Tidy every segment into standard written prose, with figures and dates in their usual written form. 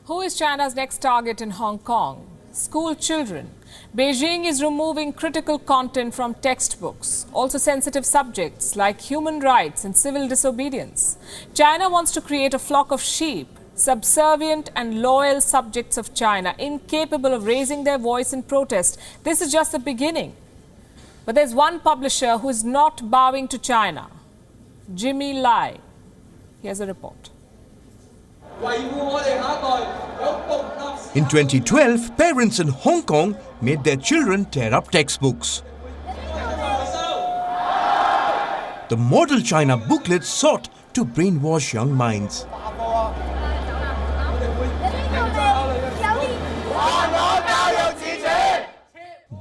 Who is China's next target in Hong Kong? School children. Beijing is removing critical content from textbooks, also sensitive subjects like human rights and civil disobedience. China wants to create a flock of sheep, subservient and loyal subjects of China, incapable of raising their voice in protest. This is just the beginning. But there's one publisher who is not bowing to China, Jimmy Lai. Here's a report. In 2012, parents in Hong Kong made their children tear up textbooks. The Model China booklet sought to brainwash young minds.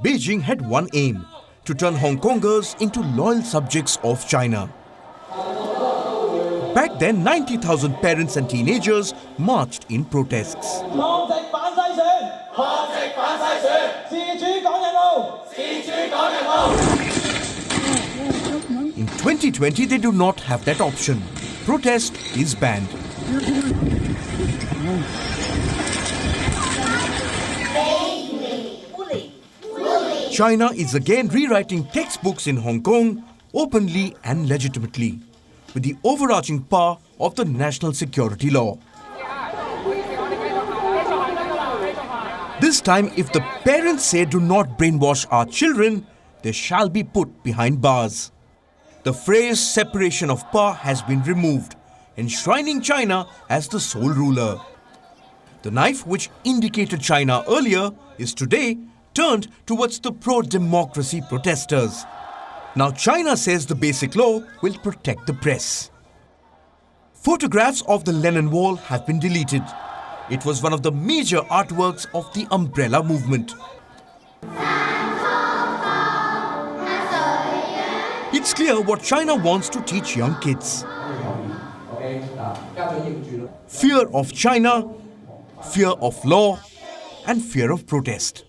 Beijing had one aim: to turn Hong Kongers into loyal subjects of China. Back then, 90,000 parents and teenagers marched in protests. In 2020, they do not have that option. Protest is banned. China is again rewriting textbooks in Hong Kong openly and legitimately, with the overarching power of the national security law. This time, if the parents say do not brainwash our children, they shall be put behind bars. The phrase separation of power has been removed, enshrining China as the sole ruler. The knife which indicated China earlier is today turned towards the pro-democracy protesters. Now China says the basic law will protect the press. Photographs of the Lenin Wall have been deleted. It was one of the major artworks of the umbrella movement. It's clear what China wants to teach young kids. Fear of China, fear of law, and fear of protest.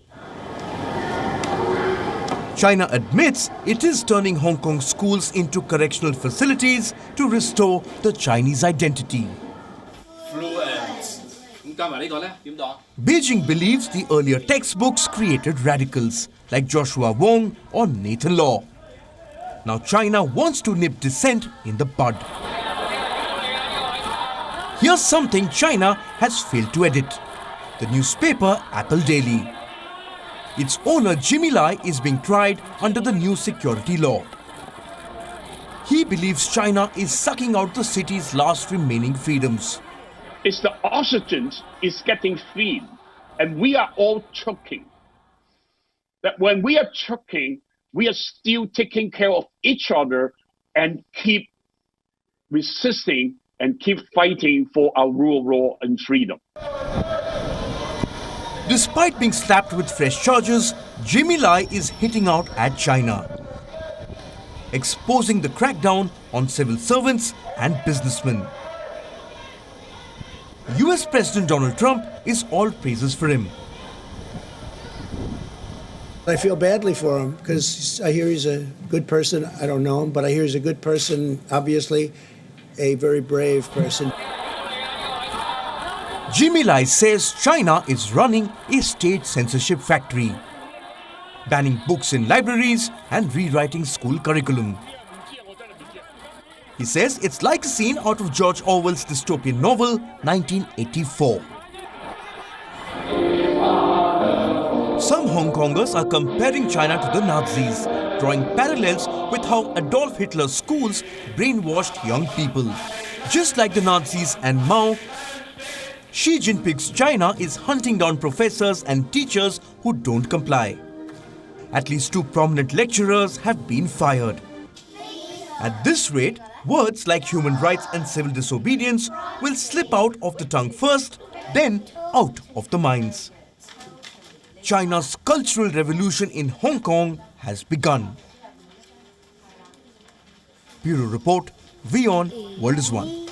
China admits it is turning Hong Kong schools into correctional facilities to restore the Chinese identity. Beijing believes the earlier textbooks created radicals like Joshua Wong or Nathan Law. Now China wants to nip dissent in the bud. Here's something China has failed to edit: the newspaper Apple Daily. Its owner Jimmy Lai is being tried under the new security law. He believes China is sucking out the city's last remaining freedoms. It's the oxygen is getting thin, and we are all choking. That when we are choking, we are still taking care of each other and keep resisting and keep fighting for our rule of law and freedom. Despite being slapped with fresh charges, Jimmy Lai is hitting out at China, exposing the crackdown on civil servants and businessmen. US President Donald Trump is all praises for him. I feel badly for him because I hear he's a good person. I don't know him, but I hear he's a good person, obviously a very brave person. Jimmy Lai says China is running a state censorship factory, banning books in libraries and rewriting school curriculum. He says it's like a scene out of George Orwell's dystopian novel 1984. Some Hong Kongers are comparing China to the Nazis, drawing parallels with how Adolf Hitler's schools brainwashed young people. Just like the Nazis and Mao, Xi Jinping's China is hunting down professors and teachers who don't comply. At least 2 prominent lecturers have been fired. At this rate, words like human rights and civil disobedience will slip out of the tongue first, then out of the minds. China's cultural revolution in Hong Kong has begun. Bureau Report, WION, World is One.